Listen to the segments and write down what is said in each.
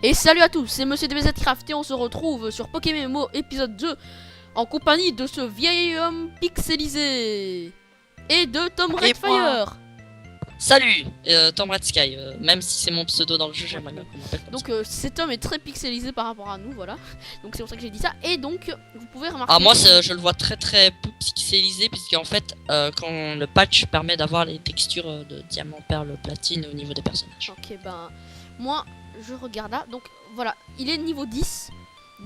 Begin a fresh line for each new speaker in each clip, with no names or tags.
Et salut à tous, c'est Monsieur DBZcraft et on se retrouve sur Pokémon épisode 2 en compagnie de ce vieil homme pixelisé et de Tom Redfire.
Salut, Tom Red Sky, même si c'est mon pseudo dans le jeu, j'aimerais bien qu'on m'appelle comme
Donc cet homme est très pixelisé par rapport à nous, voilà. Donc c'est pour ça que j'ai dit ça. Et donc vous pouvez remarquer...
Ah moi je le vois très peu pixelisé puisqu'en fait quand le patch permet d'avoir les textures de diamant, perle, platine au niveau des personnages.
Ok, ben moi je regarde là, donc voilà, il est niveau 10.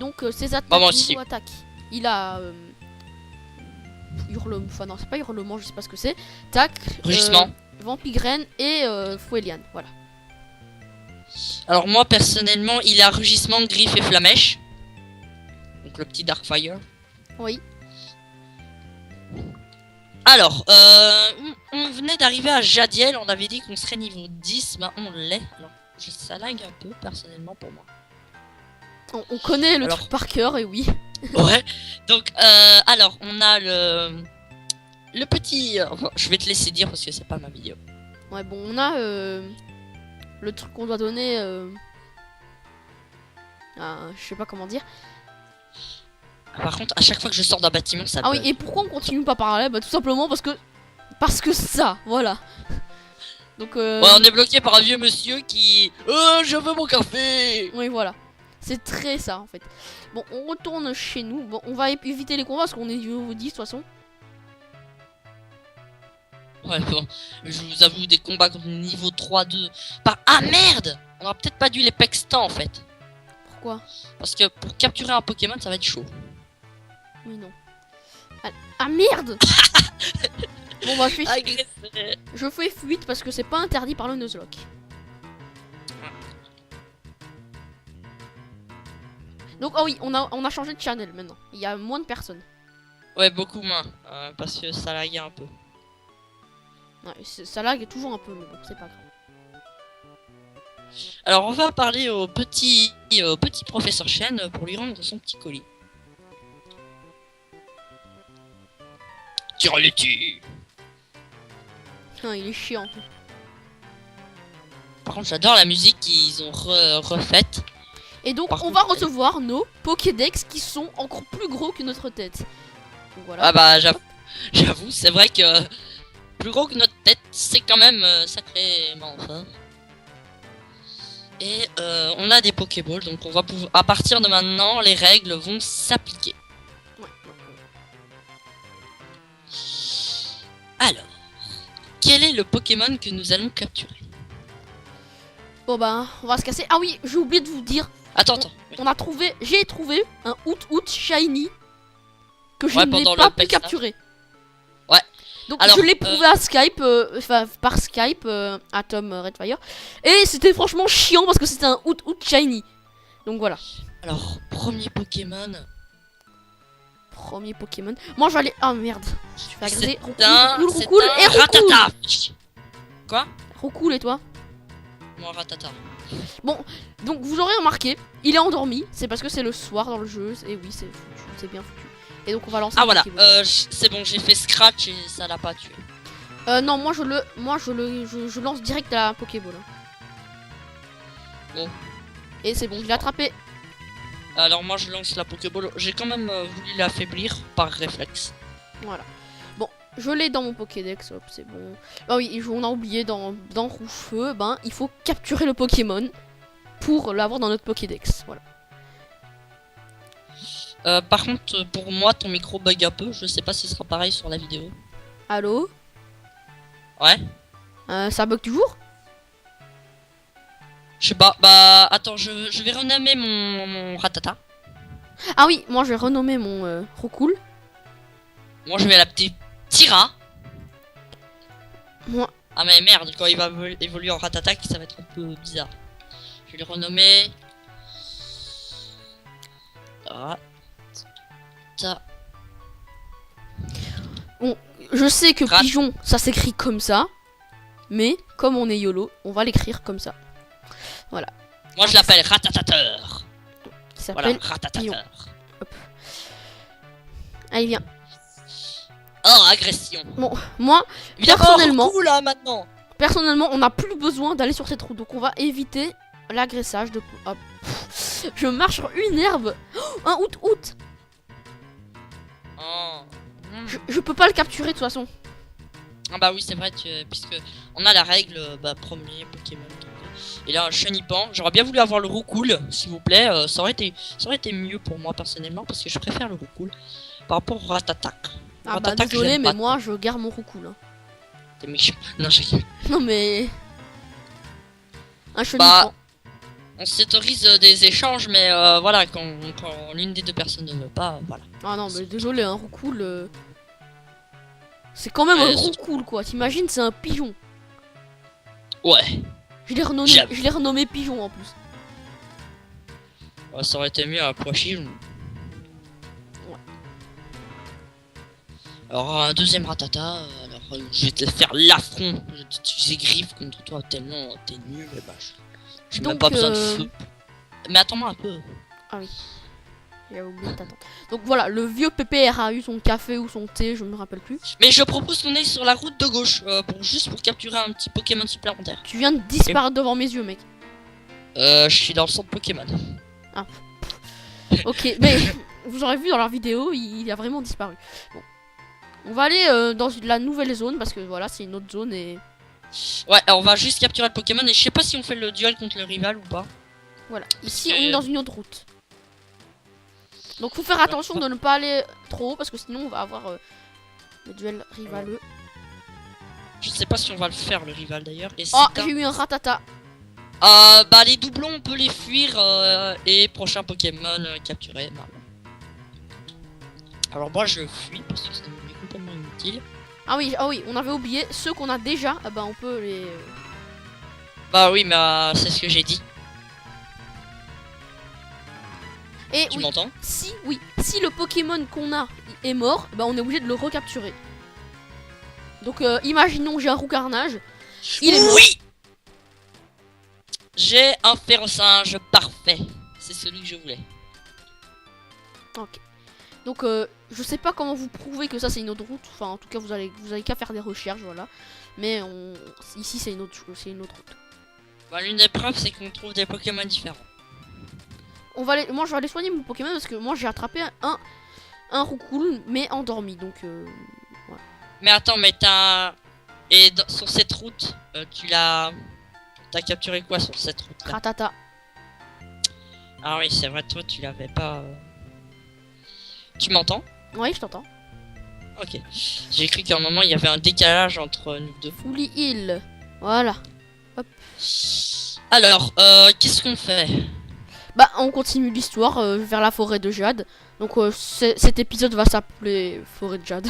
Donc ses attaques, niveau attaque, il a hurlement, enfin non c'est pas hurlement, je sais pas ce que c'est. Tac,
Rugissement,
Vampigraine et Foueliane, voilà.
Alors moi personnellement il a rugissement, griffe et flamèche. Donc le petit Darkfire.
Oui.
Alors on venait d'arriver à Jadiel, on avait dit qu'on serait niveau 10, ben on l'est. Alors ça lag un peu personnellement pour moi.
On connaît le truc par cœur et oui.
Ouais. Donc alors on a le petit... je vais te laisser dire parce que c'est pas ma vidéo.
Ouais bon on a le truc qu'on doit donner je sais pas comment dire.
Par contre à chaque fois que je sors d'un bâtiment ça
Ah oui, et pourquoi on continue pas par là? Bah tout simplement parce que ça, voilà. Donc
ouais, on est bloqué par un vieux monsieur qui... je veux mon café.
Oui voilà. C'est très ça en fait. Bon on retourne chez nous. Bon on va éviter les combats parce qu'on est niveau 10 de toute façon.
Ouais bon, je vous avoue des combats contre niveau 3-2 par... Ah merde. On aurait peut-être pas dû les pextant en fait.
Pourquoi?
Parce que pour capturer un Pokémon ça va être chaud.
Oui non. Ah merde. Bon bah je fais fuite parce que c'est pas interdit par le Nuzlocke. Donc oh oui, on a changé de channel maintenant. Il y a moins de personnes.
Ouais beaucoup moins, parce que ça laguait un peu.
Ouais, ça lag toujours un peu mais bon c'est pas grave.
Alors on va parler au petit professeur Chen pour lui rendre son petit colis. Tire-le dessus.
Ah, il est chiant.
Par contre j'adore la musique qu'ils ont refaite.
Et donc on va recevoir nos Pokédex qui sont encore plus gros que notre tête. Donc, voilà.
Ah bah j'avoue c'est vrai que plus gros que notre tête c'est quand même sacrément fort. Et on a des Pokéballs donc on va pouvoir, à partir de maintenant les règles vont s'appliquer.
Ouais.
Alors, quel est le Pokémon que nous allons capturer?
Bon bah on va se casser. Ah oui, j'ai oublié de vous dire.
Attends.
J'ai trouvé un Out Shiny que je
Ouais,
n'ai
pendant
pas
le
pu
pack
capturer.
Ouais.
Donc
alors,
je l'ai prouvé à Skype, par Skype à Tom Redfire. Et c'était franchement chiant parce que c'était un Out Shiny. Donc voilà.
Alors, premier Pokémon.
Moi je vais aller. Ah merde. Je vais agresser.
C'est
Roucoule
un
et Roucoule.
Ratata. Quoi?
Roucoule et toi?
Moi Ratata.
Bon, donc vous aurez remarqué, il est endormi. C'est parce que c'est le soir dans le jeu. Et oui, c'est foutu, c'est bien foutu. Et donc on va lancer.
Ah voilà, c'est bon, j'ai fait scratch et ça l'a pas tué.
Non, moi je lance direct à la Pokéball.
Bon.
Et c'est bon, je l'ai attrapé.
Alors moi je lance la Pokéball. J'ai quand même voulu l'affaiblir par réflexe.
Voilà. Bon, je l'ai dans mon Pokédex, hop, c'est bon. Ah oui, on a oublié dans Rouge-Feu, ben il faut capturer le Pokémon pour l'avoir dans notre Pokédex. Voilà.
Par contre, pour moi, ton micro bug un peu. Je sais pas si ce sera pareil sur la vidéo.
Allô?
Ouais.
Ça bug toujours?
Je sais pas. Bah, attends, je vais renommer mon Ratata.
Ah oui, moi je vais renommer mon Roucoule.
Moi, je vais l'appeler Tira.
Moi.
Ah mais merde, quand il va évoluer en Ratata, ça va être un peu bizarre. Je vais le renommer...
Bon, je sais que Pigeon, ça s'écrit comme ça. Mais, comme on est YOLO, on va l'écrire comme ça. Voilà.
Moi, je l'appelle Ratatateur.
Qui s'appelle
Ratatateur.
Hop. Allez, viens.
Oh, agression.
Bon, moi,
Évidemment,
personnellement-
coup, là, maintenant.
personnellement, on n'a plus besoin d'aller sur cette route. Donc on va éviter l'agressage de... Hop. Je marche sur une herbe. Oh, un out.
Oh.
Je peux pas le capturer de toute façon.
Ah bah oui, c'est vrai, puisque on a la règle premier Pokémon. Et là, un Chenipan. J'aurais bien voulu avoir le Roucoule, s'il vous plaît. Ça aurait été mieux pour moi personnellement, parce que je préfère le Roucoule par rapport au Ratatac.
Ah bah
Ratatac,
désolé,
j'aime
mais
pas.
moi je garde mon roucoule. Hein.
T'es méchant. Non, je rigole.
Non mais... Un
Bah,
chenipan.
on s'autorise des échanges, mais voilà, quand l'une des deux personnes ne veut pas, voilà.
Ah non mais désolé, un roucoule... C'est quand même un
Ouais,
roucoule quoi. T'imagines, c'est un pigeon.
Ouais.
Je l'ai
J'avoue.
renommé pigeon en plus.
Ça aurait été mieux un Poachillon.
Ouais.
Alors, un deuxième Ratata, je vais te faire l'affront. Je vais t'utiliser griffe contre toi tellement t'es nul. Et bah, j'ai même
Donc,
pas besoin de feu. Mais attends-moi un peu.
J'avais oublié de t'attendre. Donc voilà, le vieux PPR a eu son café ou son thé, je me rappelle plus.
Mais je propose qu'on aille sur la route de gauche, juste pour capturer un petit Pokémon supplémentaire.
Tu viens de disparaître devant mes yeux, mec.
Je suis dans le centre Pokémon.
Ok, mais vous aurez vu dans leur vidéo, il a vraiment disparu. Bon. On va aller dans la nouvelle zone parce que voilà, c'est une autre zone et
Ouais, alors on va juste capturer le Pokémon et je sais pas si on fait le duel contre le rival ou pas.
voilà. Ici, on est dans une autre route. Donc faut faire attention de ne pas aller trop haut parce que sinon on va avoir le duel rivaleux.
Je sais pas si on va le faire le rival d'ailleurs. Et
Oh,
c'est
j'ai eu un ratata.
bah les doublons on peut les fuir et prochain Pokémon capturé. Bah. Alors moi je fuis parce que ça me est complètement inutile.
Ah oui, on avait oublié ceux qu'on a déjà. Ah bah on peut les.
Bah oui mais c'est ce que j'ai dit.
Et
Tu
oui,
m'entends?
si le Pokémon qu'on a est mort, bah on est obligé de le recapturer. Donc imaginons j'ai un Roucarnage. Il est mort.
Oui. J'ai un Ferrosinge parfait. C'est celui que je voulais.
Ok. Donc je sais pas comment vous prouver que ça c'est une autre route. Enfin en tout cas vous allez qu'à faire des recherches, voilà. Mais ici c'est une autre route.
Bah l'une des preuves c'est qu'on trouve des Pokémon différents.
Moi je vais aller soigner mon Pokémon parce que moi j'ai attrapé un Roucoule mais endormi donc
Mais attends mais sur cette route t'as capturé quoi sur cette route là?
Ratata.
Ah oui c'est vrai toi tu l'avais pas. Tu m'entends?
Oui je t'entends.
Ok. J'ai cru qu'à un moment il y avait un décalage entre nous deux.
Fully Hill. Voilà.
Alors qu'est-ce qu'on fait?
Bah on continue l'histoire vers la forêt de Jade. Donc cet épisode va s'appeler Forêt de Jade.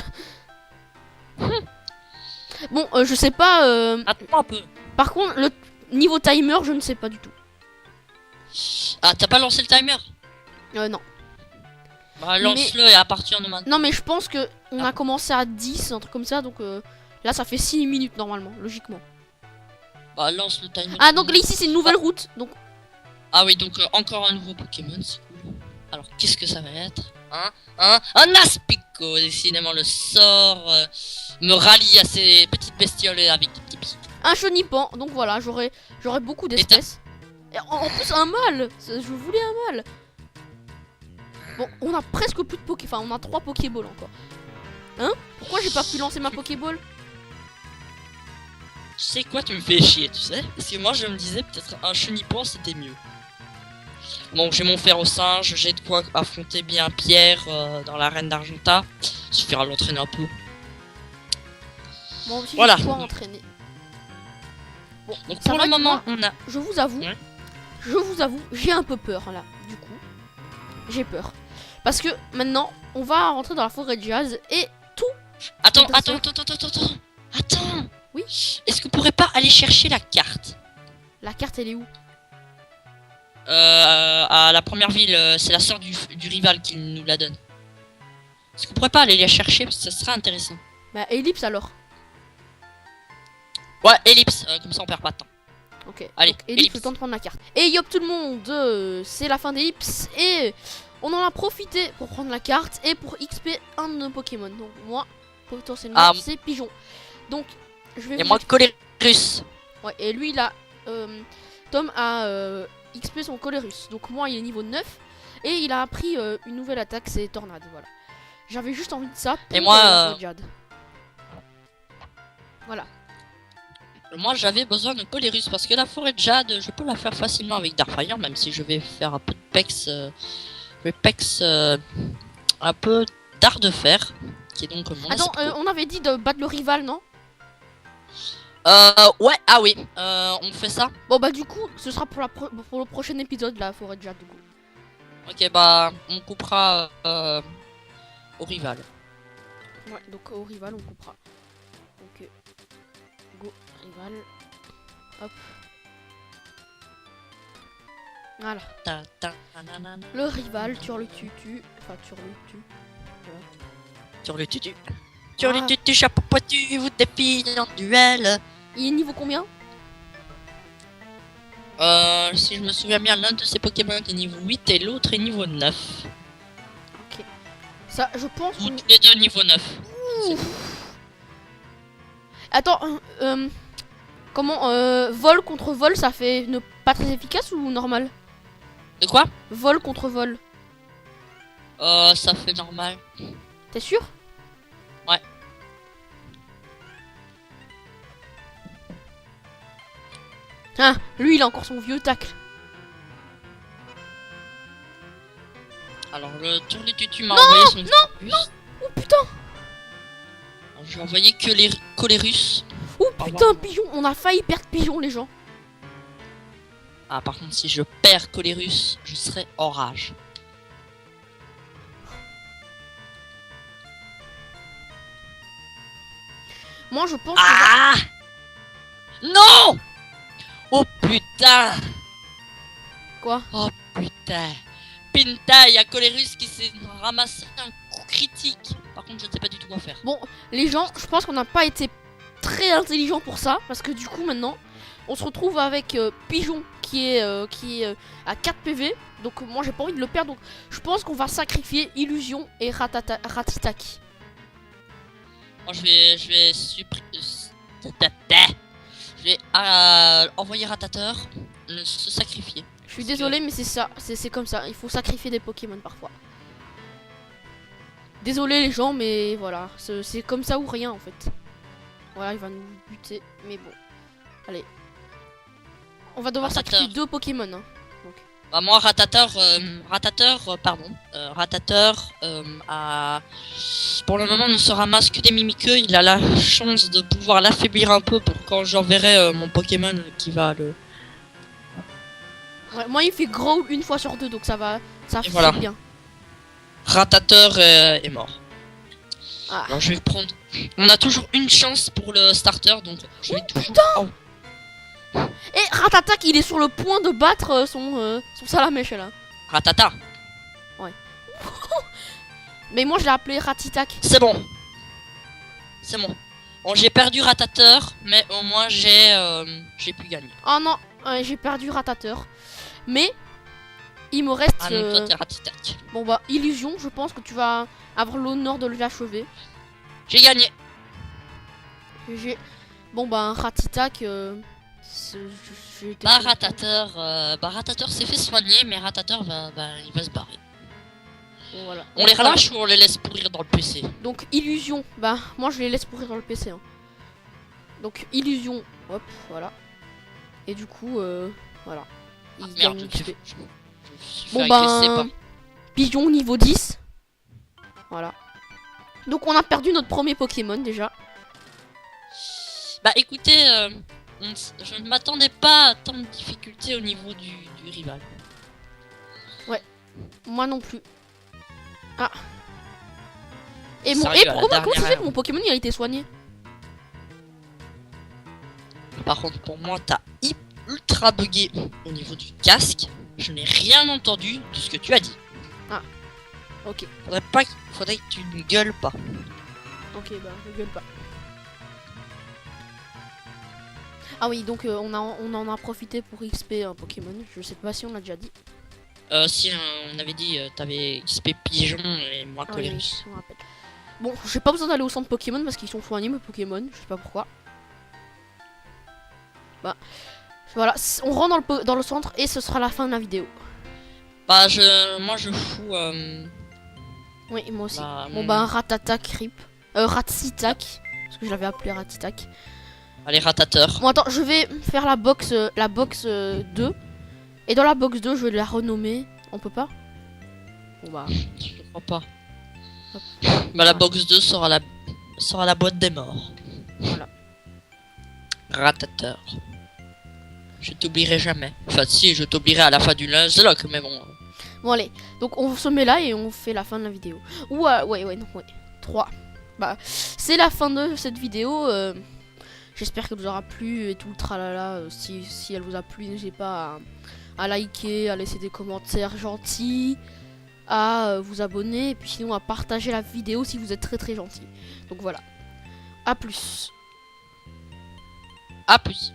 Bon je sais pas
Attends un peu.
par contre le niveau timer je ne sais pas du tout.
Ah t'as pas lancé le timer?
Non.
Bah lance-le et à partir de maintenant.
Non mais je pense que on a commencé à 10, un truc comme ça, donc là ça fait 6 minutes normalement, logiquement.
Bah lance le timer.
Ah donc là ici c'est une nouvelle route, donc
Ah oui donc encore un nouveau Pokémon c'est cool. Alors qu'est-ce que ça va être? Un Aspico. Décidément le sort me rallie à ces petites bestioles avec des petits pics.
un chenipan, donc voilà, j'aurai beaucoup d'espèces. Et en plus un mâle, je voulais un mâle. Bon, on a presque plus de Poké, enfin on a 3 Pokéballs encore. Hein? Pourquoi j'ai pas pu lancer ma Pokéball?
Tu sais quoi, tu me fais chier, tu sais? Parce que moi je me disais peut-être un chenipan c'était mieux. Bon, j'ai mon fer au singe, j'ai de quoi affronter bien Pierre dans l'arène d'Argenta. Il suffira de l'entraîner un peu.
Moi aussi
Voilà.
j'ai de quoi entraîner. Bon,
Donc
ça
pour
va
le
que
moment,
moi,
on a.
je vous avoue, j'ai un peu peur là, du coup. J'ai peur. Parce que maintenant, on va rentrer dans la forêt de Jade et tout.
Attends.
Oui.
Est-ce qu'on pourrait pas aller chercher la carte?
La carte elle est où?
À la première ville, c'est la sœur du rival qui nous la donne. Est-ce qu'on pourrait pas aller la chercher parce que ça serait intéressant?
Bah ellipse alors.
Ouais, ellipse, comme ça on perd pas de temps.
Ok.
Allez,
donc, ellipse,
ellipse.
le temps de prendre la carte. Et yop tout le monde, c'est la fin d'ellipse et on en a profité pour prendre la carte et pour XP un de nos Pokémon. Donc moi, potentiellement,
Ah.
c'est pigeon. Donc, je vais
Et
vous
moi, Colérus.
Ouais, et lui, il a. Tom a XP son Colérus. Donc, moi, il est niveau 9. Et il a appris une nouvelle attaque, c'est Tornade. Voilà. J'avais juste envie de ça. Pour,
Et moi,
la forêt de Jade. Voilà.
Moi, j'avais besoin de Colérus parce que la forêt de Jade, je peux la faire facilement avec Darkfire, même si je vais faire un peu de Pex. Je vais Pex un peu d'art de fer, qui est donc mon
Attends,
escroc.
on avait dit de battre le rival, non?
Ouais, ah oui, on fait ça.
Bon, bah, du coup, ce sera pour, pour le prochain épisode, la forêt de Jade, du coup.
Ok, bah, on coupera au rival.
Ouais, donc au rival, on coupera. Donc, go, rival. Hop. Voilà.
Ta, ta, nanana.
Le rival, tu le tutu. Enfin, tu le tues. Voilà.
Sur le tutu.
Ah.
Sur le tutu, chapeau pointu, vous défilez en duel.
Il est niveau combien?
Si je me souviens bien, l'un de ces Pokémon est niveau 8 et l'autre est niveau 9.
Ok. Ça, je pense.
Ou tous les deux niveau 9.
Attends, comment vol contre vol, ça fait pas très efficace ou normal?
De quoi?
Vol contre vol.
Ça fait normal.
T'es sûr?
Ouais.
Ah, lui il a encore son vieux tacle.
Alors le Turlututu m'a envoyé son Colérus.
Oh putain.
Alors, je vais envoyer que les Colérus.
Oh putain, pigeon. On a failli perdre pigeon, les gens.
Ah, par contre, si je perds Colérus, je serai en rage.
Moi je pense
Ah! Non! Oh putain!
Quoi?
Oh putain! Pinta, il y a Colérus qui s'est ramassé un coup critique. Par contre, je ne sais pas du tout quoi faire.
Bon, les gens, je pense qu'on n'a pas été très intelligent pour ça. Parce que du coup, maintenant, on se retrouve avec Pigeon qui est à 4 PV. Donc, moi, j'ai pas envie de le perdre. Donc, je pense qu'on va sacrifier Illusion et Ratitaki.
Moi, je vais envoyer Ratateur se sacrifier.
Je suis désolé, mais c'est ça. C'est comme ça. Il faut sacrifier des Pokémon parfois. Désolé, les gens, mais voilà. C'est comme ça ou rien, en fait. Voilà, il va nous buter. Mais bon. Allez. On va devoir
Ratateur.
sacrifier 2 Pokémon. Hein.
Bah moi Ratateur a... Pour le moment ne se ramasse que des Mimiqueux. Il a la chance de pouvoir l'affaiblir un peu pour quand j'enverrai mon Pokémon qui va le...
Ouais, moi, il fait Growl une fois sur 2, donc ça va. Ça fait
voilà.
bien.
Ratateur est mort.
Ah.
Alors je vais prendre... On a toujours une chance pour le starter, donc je vais toujours... Oh.
Et Ratatak, il est sur le point de battre son Salamèche là.
Ratata.
Mais moi, je l'ai appelé Ratitak.
C'est bon. C'est bon. Bon, j'ai perdu Ratateur, mais au moins j'ai pu gagner.
Oh non, j'ai perdu Ratateur. Mais il me reste.
Ah non, toi t'es Ratitac.
Bon bah, Illusion, je pense que tu vas avoir l'honneur de l'achever.
J'ai gagné.
Bon bah, un Ratitak.
Bah Ratateur s'est fait soigner, mais Ratateur il va se barrer.
Bon, voilà.
On les relâche ou on les laisse pourrir dans le PC?
Donc Illusion, bah moi je les laisse pourrir dans le PC. Hein. Donc Illusion, hop, voilà. Et du coup, voilà. Il gagne
Merde,
XP.
je me suis
Bon
fait
bah,
agresser par-
Pigeon niveau 10. Voilà. Donc on a perdu notre premier Pokémon déjà.
Bah écoutez, je ne m'attendais pas à tant de difficultés au niveau du rival.
Moi non plus. Ah. Et
Ça
mon
arrive à la
comment ça
dernière
fait que
heure.
mon Pokémon il a été soigné?
Par contre, pour moi, t'as ultra bugué au niveau du casque. Je n'ai rien entendu de ce que tu as dit.
Ok.
Faudrait que tu ne gueules pas.
Ok, bah je gueule pas. Ah oui, donc on en a profité pour XP un Pokémon. Je sais pas si on l'a déjà dit.
Si on avait dit, t'avais XP Pigeon et moi
Ah oui,
Colérus.
je me rappelle. Bon, j'ai pas besoin d'aller au centre Pokémon parce qu'ils sont soignés mes Pokémon, je sais pas pourquoi. Bah, voilà, on rentre dans le centre et ce sera la fin de la vidéo.
Bah, moi je fous.
Oui, moi aussi.
Bah,
Bon, bah, Ratatak Rip. Ratsitac. Parce que je l'avais appelé Ratitac.
Allez, ratateur.
Bon, attends, je vais faire la box 2. Et dans la box 2, je vais la renommer. On peut pas? Bon, bah.
Je crois pas.
Hop.
Bah, la box 2 sera la boîte des morts.
Voilà.
Ratateur. Je t'oublierai jamais. Enfin, si, je t'oublierai à la fin du Nuzlocke, mais bon.
Bon, allez. Donc, on se met là et on fait la fin de la vidéo. Ou, ouais, non, ouais. 3. Bah, c'est la fin de cette vidéo. J'espère qu'elle vous aura plu et tout le tralala. Si elle vous a plu, n'hésitez pas à liker, à laisser des commentaires gentils, à vous abonner et puis sinon à partager la vidéo si vous êtes très très gentil. Donc voilà. À plus.
À plus.